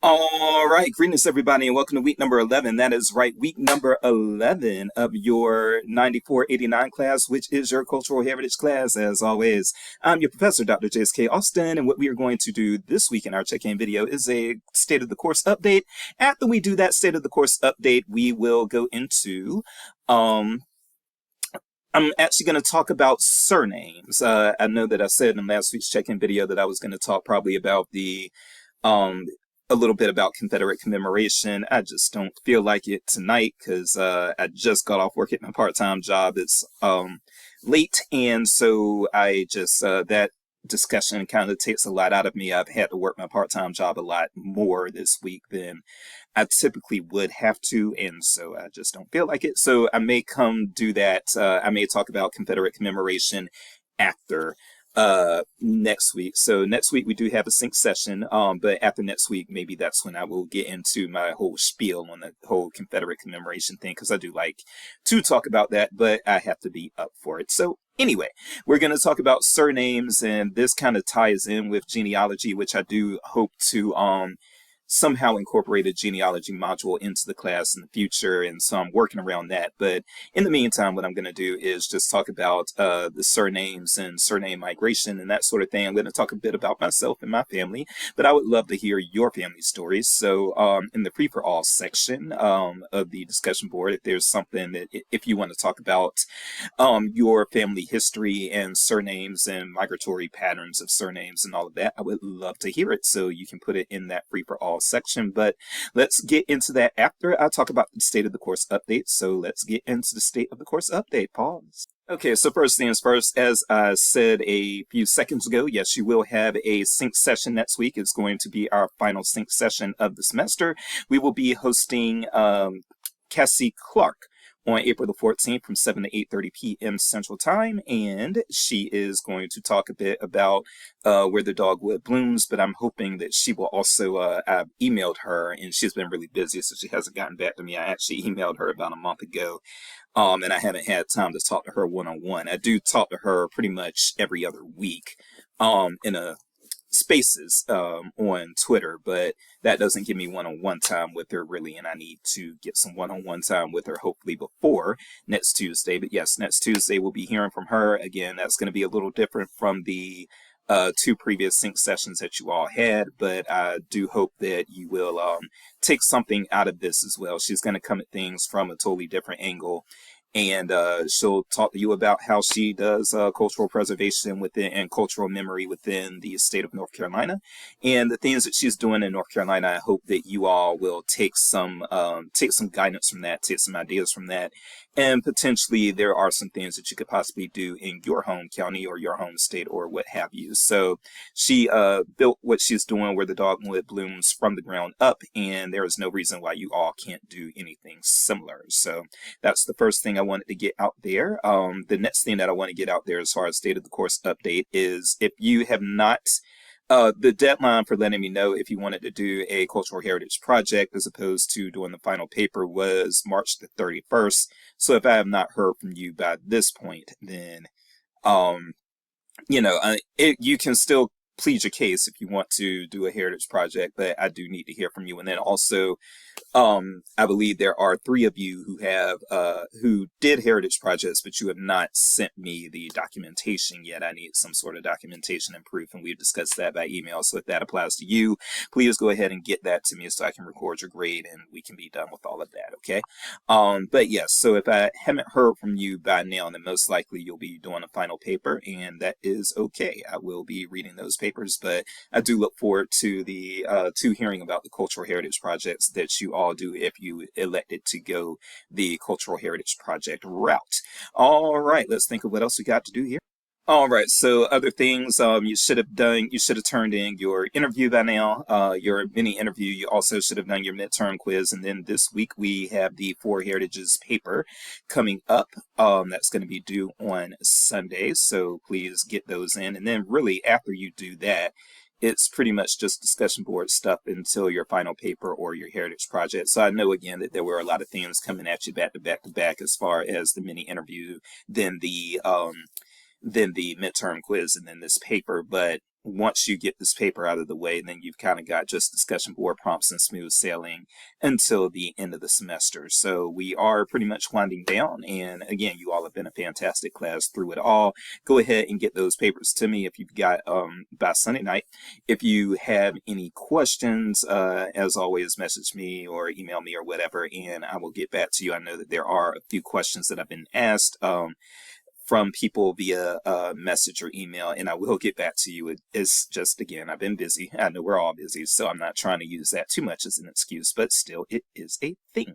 All right, greetings everybody, and welcome to week number 11. That is right, week number 11 of your 9489 class, which is your cultural heritage class. As always, I'm your professor, Dr. J.S.K. Austin, and what we are going to do this week in our check-in video is a state of the course update. After we do that state of the course update, we will go into um, I'm actually going to talk about surnames. I know that I said in last week's check-in video that I was going to talk probably about um, a little bit about Confederate commemoration. I just don't feel like it tonight because I just got off work at my part-time job. It's late, and so I just that discussion kind of takes a lot out of me. I've had to work my part-time job a lot more this week than I typically would have to, and so I just don't feel like it. So I may come do that. I may talk about Confederate commemoration after next week. So next week we do have a sync session, but after next week maybe that's when I will get into my whole spiel on the whole Confederate commemoration thing, because I do like to talk about that, but I have to be up for it. So anyway, we're going to talk about surnames, and this kind of ties in with genealogy, which I do hope to somehow incorporate a genealogy module into the class in the future, and so I'm working around that. But in the meantime, what I'm going to do is just talk about the surnames and surname migration and that sort of thing. I'm going to talk a bit about myself and my family, but I would love to hear your family stories. So in the free-for-all section of the discussion board, if there's something that if you want to talk about your family history and surnames and migratory patterns of surnames and all of that, I would love to hear it. So you can put it in that free for all section. But let's get into that after I talk about the state of the course update. So let's get into the state of the course update. Pause. Okay, so first things first, as I said a few seconds ago, yes, you will have a sync session next week. It's going to be our final sync session of the semester. We will be hosting Cassie Clark on April the 14th from 7 to 8:30 p.m. Central Time, and she is going to talk a bit about Where the Dogwood Blooms, but I'm hoping that she will also, I've emailed her, and she's been really busy, so she hasn't gotten back to me. I actually emailed her about a month ago, and I haven't had time to talk to her one-on-one. I do talk to her pretty much every other week in a spaces on Twitter, but that doesn't give me one-on-one time with her really, and I need to get some one-on-one time with her hopefully before next Tuesday. But yes, next Tuesday we'll be hearing from her again. That's going to be a little different from the two previous sync sessions that you all had, but I do hope that you will take something out of this as well. She's going to come at things from a totally different angle, and she'll talk to you about how she does cultural preservation within and cultural memory within the state of North Carolina, and the things that she's doing in North Carolina. I hope that you all will take some guidance from that, take some ideas from that, and potentially there are some things that you could possibly do in your home county or your home state or what have you. So she built what she's doing, Where the Dogwood Blooms, from the ground up, and there is no reason why you all can't do anything similar. So that's the first thing I wanted to get out there. The next thing that I want to get out there as far as state of the course update is, if you have not, the deadline for letting me know if you wanted to do a cultural heritage project as opposed to doing the final paper was March the 31st. So if I have not heard from you by this point, then um, you can still plead your case if you want to do a heritage project, but I do need to hear from you. And then also, I believe there are three of you who did heritage projects, but you have not sent me the documentation yet. I need some sort of documentation and proof, and we've discussed that by email. So if that applies to you, please go ahead and get that to me so I can record your grade and we can be done with all of that. Okay. But yes, so if I haven't heard from you by now, then most likely you'll be doing a final paper, and that is okay. I will be reading those papers, but I do look forward to the to hearing about the cultural heritage projects that you all do if you elected to go the cultural heritage project route. All right, let's think of what else we got to do here. All right, so other things you should have done, you should have turned in your interview by now, your mini interview. You also should have done your midterm quiz. And then this week we have the Four Heritages paper coming up. That's going to be due on Sunday. So please get those in. And then really after you do that, it's pretty much just discussion board stuff until your final paper or your heritage project. So I know again that there were a lot of things coming at you back to back to back as far as the mini interview, then the midterm quiz, and then this paper. But once you get this paper out of the way, then you've kind of got just discussion board prompts and smooth sailing until the end of the semester. So we are pretty much winding down. And again, you all have been a fantastic class through it all. Go ahead and get those papers to me if you've got by Sunday night. If you have any questions, as always, message me or email me or whatever, and I will get back to you. I know that there are a few questions that have been asked from people via message or email, and I will get back to you. It's just, again, I've been busy. I know we're all busy, so I'm not trying to use that too much as an excuse, but still, it is a thing.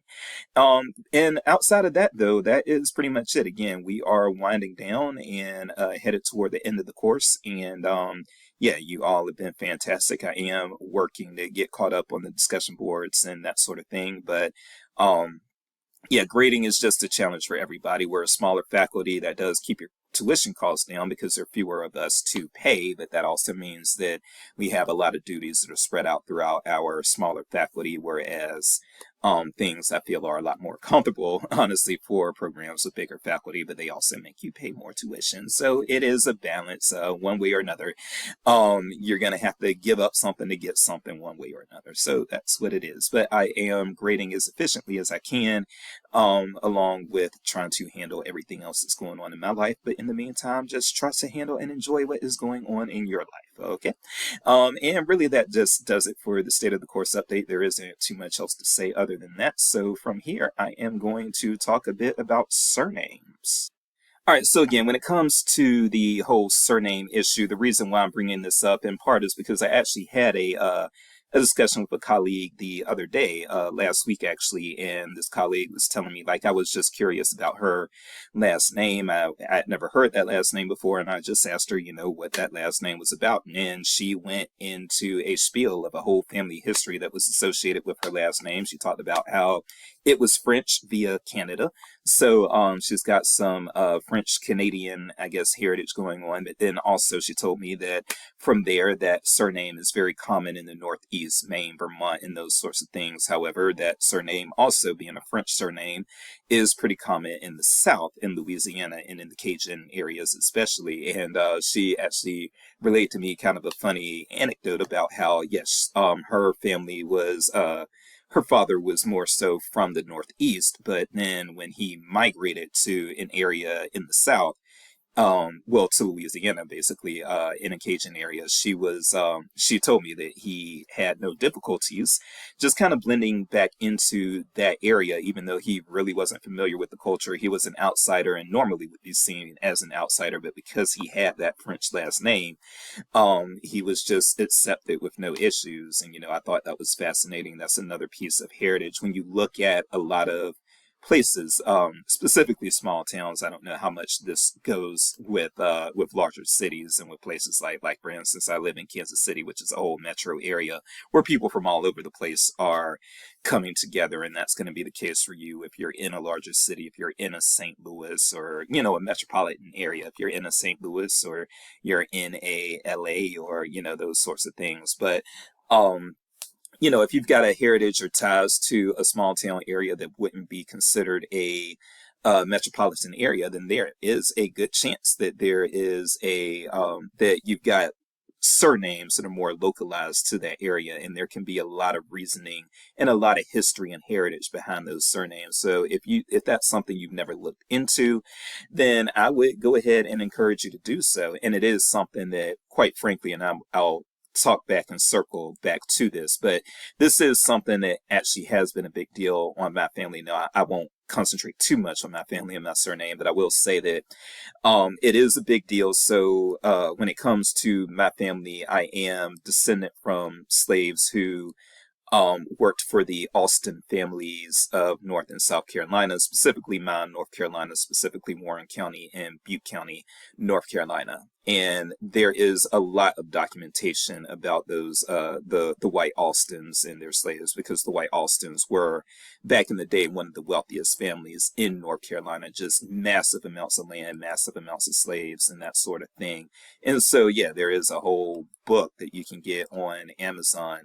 And outside of that, though, that is pretty much it. Again, we are winding down and headed toward the end of the course, and yeah, you all have been fantastic. I am working to get caught up on the discussion boards and that sort of thing, but yeah, grading is just a challenge for everybody. We're a smaller faculty. That does keep your tuition costs down because there are fewer of us to pay, but that also means that we have a lot of duties that are spread out throughout our smaller faculty, whereas things I feel are a lot more comfortable, honestly, for programs with bigger faculty, but they also make you pay more tuition. So it is a balance, one way or another. You're going to have to give up something to get something one way or another. So that's what it is. But I am grading as efficiently as I can, along with trying to handle everything else that's going on in my life. But in the meantime, just try to handle and enjoy what is going on in your life. Okay. And really that just does it for the state of the course update. There isn't too much else to say other than that. So from here, I am going to talk a bit about surnames. All right, so again, when it comes to the whole surname issue, the reason why I'm bringing this up in part is because I actually had a discussion with a colleague the other day, last week actually, and this colleague was telling me, like, I was just curious about her last name. I'd never heard that last name before, and I just asked her, what that last name was about, and she went into a spiel of a whole family history that was associated with her last name. She talked about how it was French via Canada. So she's got some French Canadian, I guess, heritage going on. But then also she told me that from there, that surname is very common in the Northeast, Maine, Vermont, and those sorts of things. However, that surname, also being a French surname, is pretty common in the South, in Louisiana, and in the Cajun areas especially. And she actually relayed to me kind of a funny anecdote about how, yes, her family was... her father was more so from the Northeast, but then when he migrated to an area in the South, well, to Louisiana, basically, in a Cajun area, she told me that he had no difficulties just kind of blending back into that area, even though he really wasn't familiar with the culture. He was an outsider and normally would be seen as an outsider, but because he had that French last name, he was just accepted with no issues. And, I thought that was fascinating. That's another piece of heritage. When you look at a lot of places, specifically small towns. I don't know how much this goes with larger cities and with places like for instance, I live in Kansas City, which is a whole metro area where people from all over the place are coming together, and that's going to be the case for you if you're in a larger city, if you're in a St. Louis or a metropolitan area, if you're in a St. Louis or you're in a LA or those sorts of things. But if you've got a heritage or ties to a small town area that wouldn't be considered a metropolitan area, then there is a good chance that there is that you've got surnames that are more localized to that area, and there can be a lot of reasoning and a lot of history and heritage behind those surnames. So if that's something you've never looked into, then I would go ahead and encourage you to do so. And it is something that, quite frankly, and I'll talk back and circle back to this, but this is something that actually has been a big deal on my family. Now, I won't concentrate too much on my family and my surname, but I will say that it is a big deal. So when it comes to my family, I am descendant from slaves who worked for the Alston families of North and South Carolina, specifically mine, North Carolina, specifically Warren County and Butte County, North Carolina. And there is a lot of documentation about those, the white Alstons and their slaves, because the white Alstons were, back in the day, one of the wealthiest families in North Carolina, just massive amounts of land, massive amounts of slaves, and that sort of thing. And so, yeah, there is a whole book that you can get on Amazon,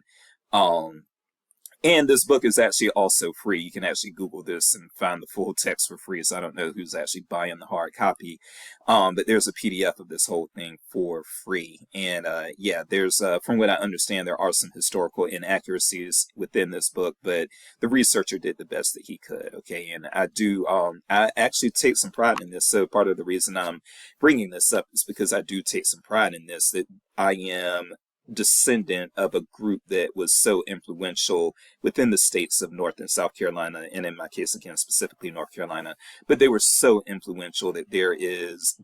And this book is actually also free. You can actually Google this and find the full text for free. So I don't know who's actually buying the hard copy. But there's a PDF of this whole thing for free. And yeah, there's, from what I understand, there are some historical inaccuracies within this book, but the researcher did the best that he could. Okay. And I actually take some pride in this. So part of the reason I'm bringing this up is because I do take some pride in this, that I am descendant of a group that was so influential within the states of North and South Carolina, and in my case, again, specifically North Carolina. But they were so influential that there is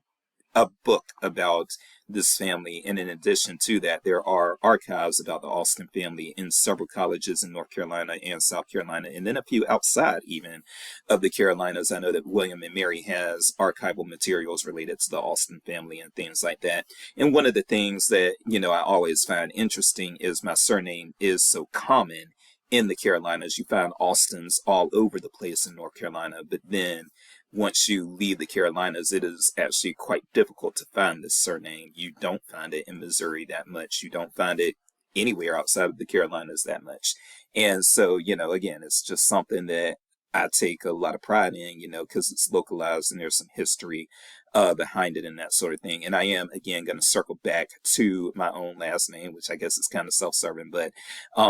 a book about this family. And in addition to that, there are archives about the Alston family in several colleges in North Carolina and South Carolina, and then a few outside even of the Carolinas. I know that William and Mary has archival materials related to the Alston family and things like that. And one of the things that, I always find interesting is my surname is so common in the Carolinas. You find Austins all over the place in North Carolina, but then once you leave the Carolinas, it is actually quite difficult to find this surname. You don't find it in Missouri that much. You don't find it anywhere outside of the Carolinas that much. And so, again, it's just something that I take a lot of pride in, because it's localized and there's some history behind it and that sort of thing. And I am, again, going to circle back to my own last name, which I guess is kind of self-serving. But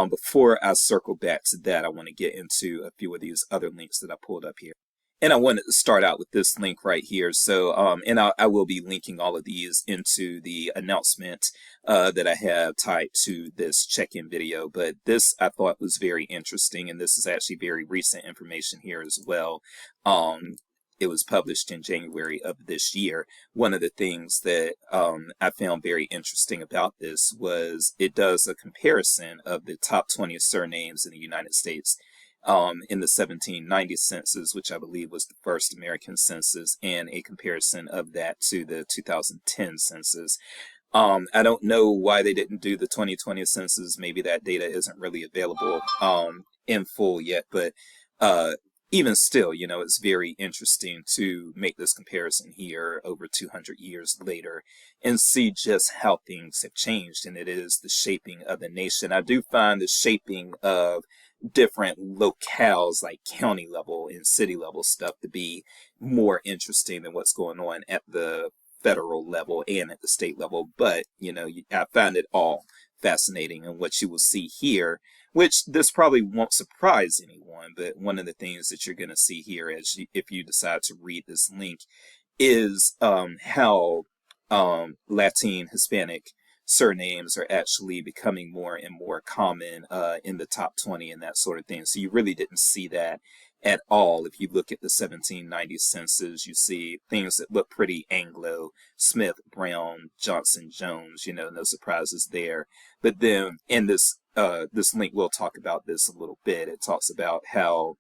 before I circle back to that, I want to get into a few of these other links that I pulled up here. And I wanted to start out with this link right here. So, and I will be linking all of these into the announcement that I have tied to this check-in video. But this I thought was very interesting, and this is actually very recent information here as well. It was published in January of this year. One of the things that I found very interesting about this was it does a comparison of the top 20 surnames in the United States in the 1790 census, which I believe was the first American census, and a comparison of that to the 2010 census. I don't know why they didn't do the 2020 census. Maybe that data isn't really available in full yet, but even still, it's very interesting to make this comparison here over 200 years later and see just how things have changed. And it is the shaping of the nation. I do find the shaping of different locales like county level and city level stuff to be more interesting than what's going on at the federal level and at the state level. But, I find it all fascinating. And what you will see here, which this probably won't surprise anyone, but one of the things that you're going to see here if you decide to read this link is how Latin, Hispanic surnames are actually becoming more and more common in the top 20 and that sort of thing. So you really didn't see that at all. If you look at the 1790 census, you see things that look pretty Anglo, Smith, Brown, Johnson, Jones, no surprises there. But then in this link, we'll talk about this a little bit. It talks about how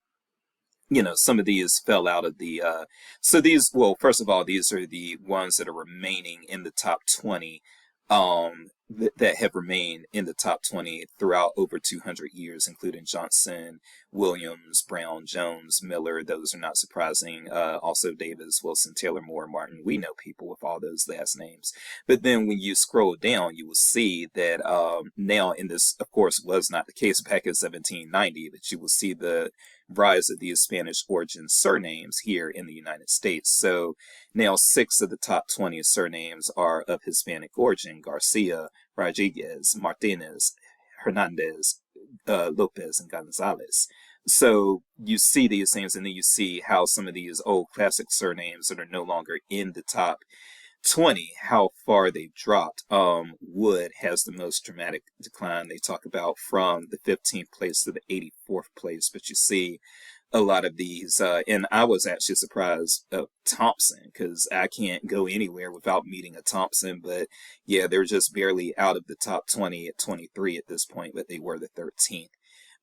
some of these fell out of the, first of all, these are the ones that are remaining in the top 20 that have remained in the top 20 throughout over 200 years, including Johnson, Williams, Brown, Jones, Miller. Those are not surprising. Also Davis, Wilson, Taylor, Moore, Martin. We know people with all those last names. But then when you scroll down, you will see that now, and this, of course, was not the case back in 1790, but you will see the rise of these Spanish origin surnames here in the United States. So now 6 of the top 20 surnames are of Hispanic origin: Garcia, Rodriguez, Martinez, Hernandez, Lopez, and Gonzalez. So you see these things, and then you see how some of these old classic surnames that are no longer in the top 20, how far they've dropped. Wood has the most dramatic decline. They talk about from the 15th place to the 84th place, but you see a lot of these, and I was actually surprised of Thompson, because I can't go anywhere without meeting a Thompson. But yeah, they're just barely out of the top 20 at 23 at this point, but they were the 13th.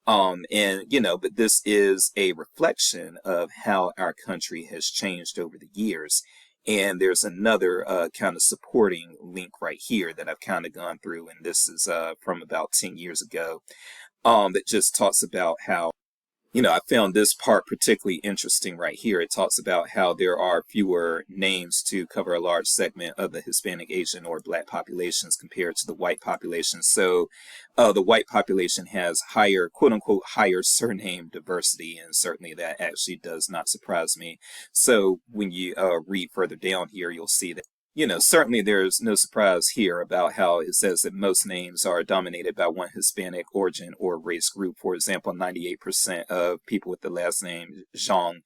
But this is a reflection of how our country has changed over the years. And there's another kind of supporting link right here that I've kind of gone through, and this is from about 10 years ago, that just talks about how I found this part particularly interesting right here. It talks about how there are fewer names to cover a large segment of the Hispanic, Asian, or Black populations compared to the white population. So the white population has higher, quote unquote, higher surname diversity, and certainly that actually does not surprise me. So when you read further down here, you'll see that certainly there's no surprise here about how it says that most names are dominated by one Hispanic origin or race group. For example, 98% of people with the last name Zhang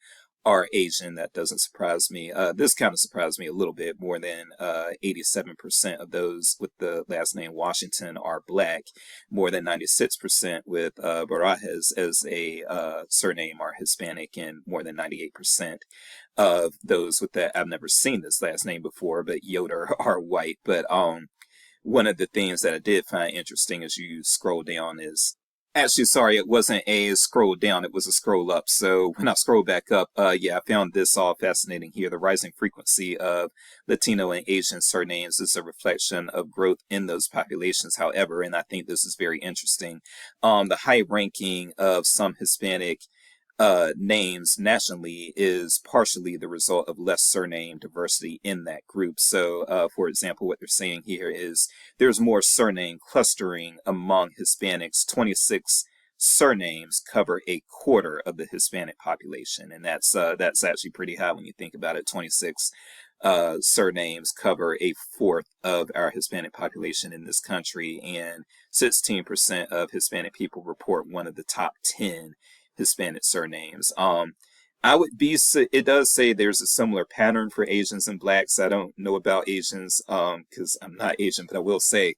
are Asian. That doesn't surprise me. This kind of surprised me a little bit more than 87% of those with the last name Washington are Black. More than 96% with Barajas as a surname are Hispanic, and more than 98% of those with that, I've never seen this last name before, but Yoder are white. But one of the things that I did find interesting as you scroll down is actually, sorry, it wasn't a scroll down, it was a scroll up. So when I scroll back up, yeah, I found this all fascinating here. The rising frequency of Latino and Asian surnames is a reflection of growth in those populations, however, and I think this is very interesting. The high ranking of some Hispanic names nationally is partially the result of less surname diversity in that group. So, for example, what they're saying here is there's more surname clustering among Hispanics. 26 surnames cover a quarter of the Hispanic population, and that's actually pretty high when you think about it. 26 surnames cover a fourth of our Hispanic population in this country, and 16% of Hispanic people report one of the top 10 Hispanic surnames. It does say there's a similar pattern for Asians and Blacks. I don't know about Asians, because I'm not Asian, but I will say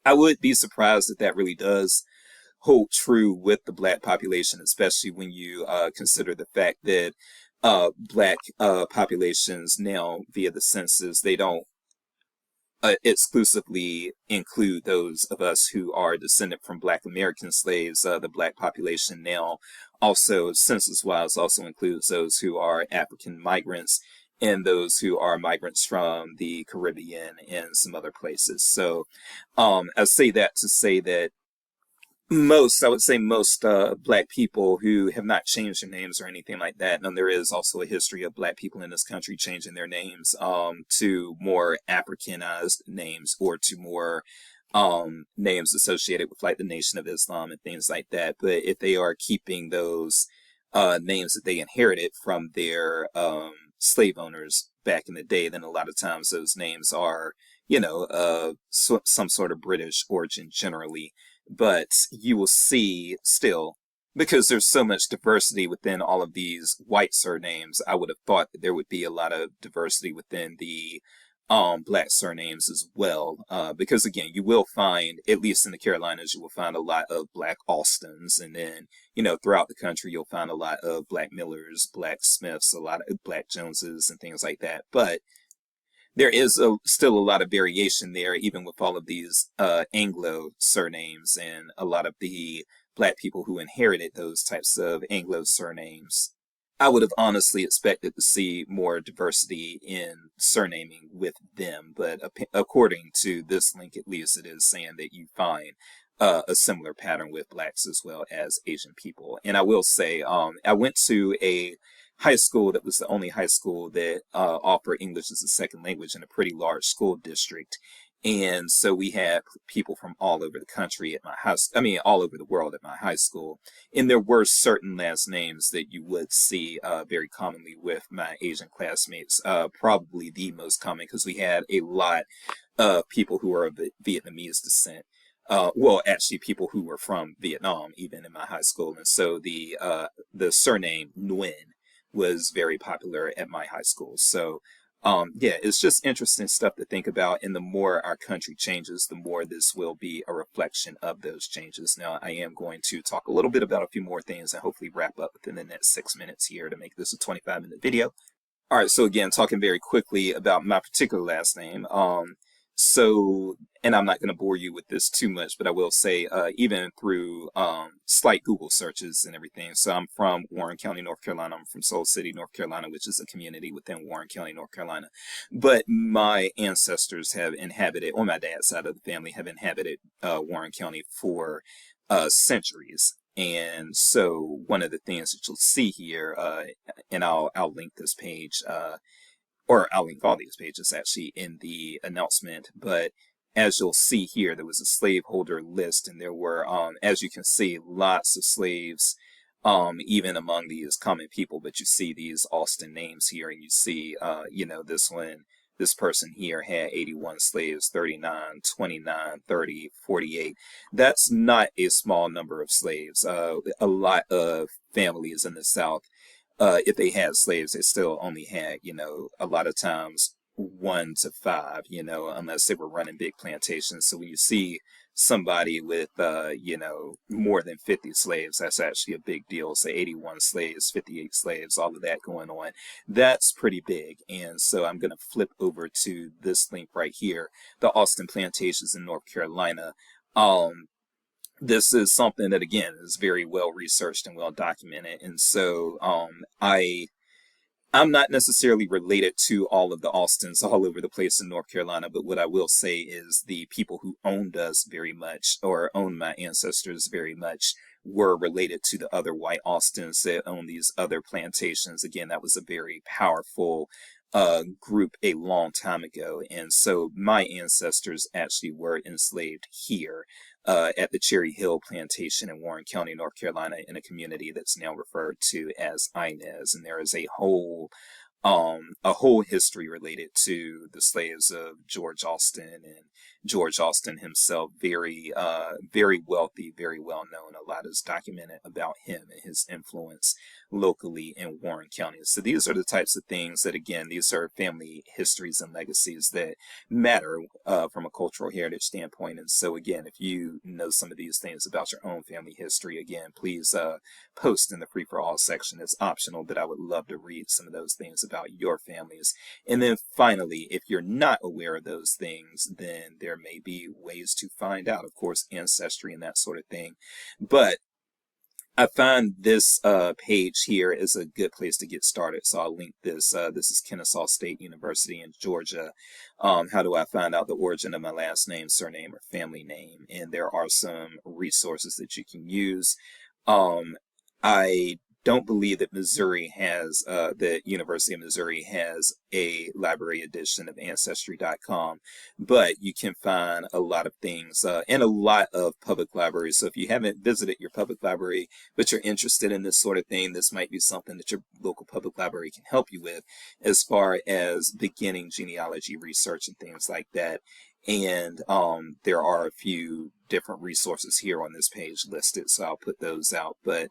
I would be surprised if that really does hold true with the Black population, especially when you consider the fact that Black populations now, via the census, they don't exclusively include those of us who are descended from Black American slaves. The Black population now also, census-wise, also includes those who are African migrants and those who are migrants from the Caribbean and some other places. So I say that to say that I would say most Black people who have not changed their names or anything like that. And there is also a history of Black people in this country changing their names to more Africanized names, or to more names associated with like the Nation of Islam and things like that. But if they are keeping those names that they inherited from their slave owners back in the day, then a lot of times those names are, some sort of British origin generally. But you will see still, because there's so much diversity within all of these white surnames, I would have thought that there would be a lot of diversity within the Black surnames as well. Because again, you will find, at least in the Carolinas, you will find a lot of Black Austins, and then, throughout the country, you'll find a lot of Black Millers, Black Smiths, a lot of Black Joneses, and things like that. But there is still a lot of variation there, even with all of these Anglo surnames and a lot of the Black people who inherited those types of Anglo surnames. I would have honestly expected to see more diversity in surnaming with them, but according to this link, at least, it is saying that you find a similar pattern with Blacks as well as Asian people. And I will say, I went to a high school that was the only high school that offered English as a second language in a pretty large school district. And so we had people from all over the country at my house. I mean, all over the world at my high school. And there were certain last names that you would see very commonly with my Asian classmates. Probably the most common, because we had a lot of people who are of Vietnamese descent. Well, actually, people who were from Vietnam, even in my high school. And so the surname Nguyen was very popular at my high school. So yeah, it's just interesting stuff to think about. And the more our country changes, the more this will be a reflection of those changes. Now, I am going to talk a little bit about a few more things and hopefully wrap up within the next 6 minutes here to make this a 25-minute video. All right, so again, talking very quickly about my particular last name. And I'm not going to bore you with this too much, but I will say, even through slight Google searches and everything. So I'm from Warren County, North Carolina. I'm from Soul City, North Carolina, which is a community within Warren County, North Carolina. But my ancestors have inhabited, on my dad's side of the family, have inhabited Warren County for centuries. And so one of the things that you'll see here, and I'll link this page, or I'll link all these pages actually in the announcement, but as you'll see here, there was a slaveholder list, and there were, as you can see, lots of slaves, even among these common people. But you see these Austin names here, and you see, this person here had 81 slaves, 39, 29, 30, 48. That's not a small number of slaves. A lot of families in the South, if they had slaves, they still only had, a lot of times 1 to 5, unless they were running big plantations. So when you see somebody with, more than 50 slaves, that's actually a big deal. So 81 slaves, 58 slaves, all of that going on. That's pretty big. And so I'm going to flip over to this link right here, the Austin Plantations in North Carolina. This is something that, again, is very well researched and well documented. And so I'm not necessarily related to all of the Austins all over the place in North Carolina, but what I will say is the people who owned us very much, or owned my ancestors very much, were related to the other white Austins that owned these other plantations. Again, that was a very powerful group a long time ago. And so my ancestors actually were enslaved here at the Cherry Hill Plantation in Warren County, North Carolina, in a community that's now referred to as Inez. And there is a whole history related to the slaves of George Austin, and George Austin himself, very wealthy, very well known. A lot is documented about him and his influence locally in Warren County. So these are the types of things that, again, these are family histories and legacies that matter from a cultural heritage standpoint. And so, again, if you know some of these things about your own family history, again, please post in the free for all section. It's optional, but I would love to read some of those things about your families. And then finally, if you're not aware of those things, then there may be ways to find out, of course, ancestry and that sort of thing. But I find this page here is a good place to get started. So I'll link this. This is Kennesaw State University in Georgia. How do I find out the origin of my last name, surname, or family name? And there are some resources that you can use. I don't believe that the University of Missouri has a library edition of Ancestry.com, but you can find a lot of things in a lot of public libraries. So if you haven't visited your public library, but you're interested in this sort of thing, this might be something that your local public library can help you with as far as beginning genealogy research and things like that. And there are a few different resources here on this page listed, so I'll put those out. But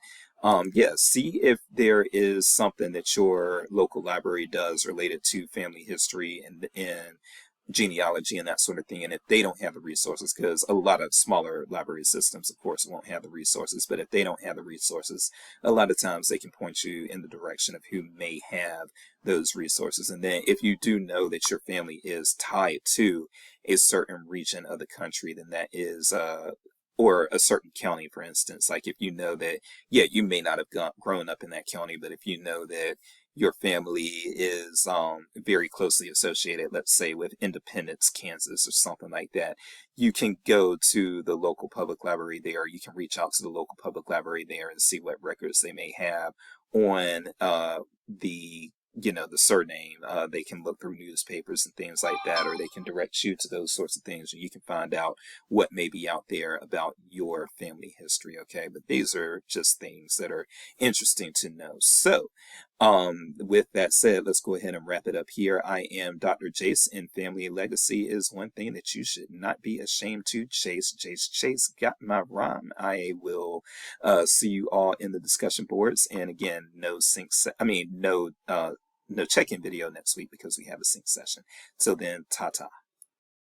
see if there is something that your local library does related to family history and genealogy and that sort of thing. And if they don't have the resources, because a lot of smaller library systems, of course, won't have the resources, but if they don't have the resources, a lot of times they can point you in the direction of who may have those resources. And then if you do know that your family is tied to a certain region of the country, then that is or a certain county, for instance. Like if you know that, you may not have grown up in that county, but if you know that your family is very closely associated, let's say with Independence, Kansas, or something like that, you can go to the local public library there. You can reach out to the local public library there and see what records they may have on the surname. They can look through newspapers and things like that, or they can direct you to those sorts of things, and you can find out what may be out there about your family history. Okay, but these are just things that are interesting to know. So with that said, let's go ahead and wrap it up here. I am Dr. Jace, and family legacy is one thing that you should not be ashamed to chase. Jace Chase got my rhyme. I will see you all in the discussion boards. And again, no check-in video next week because we have a sync session. Till then, ta-ta.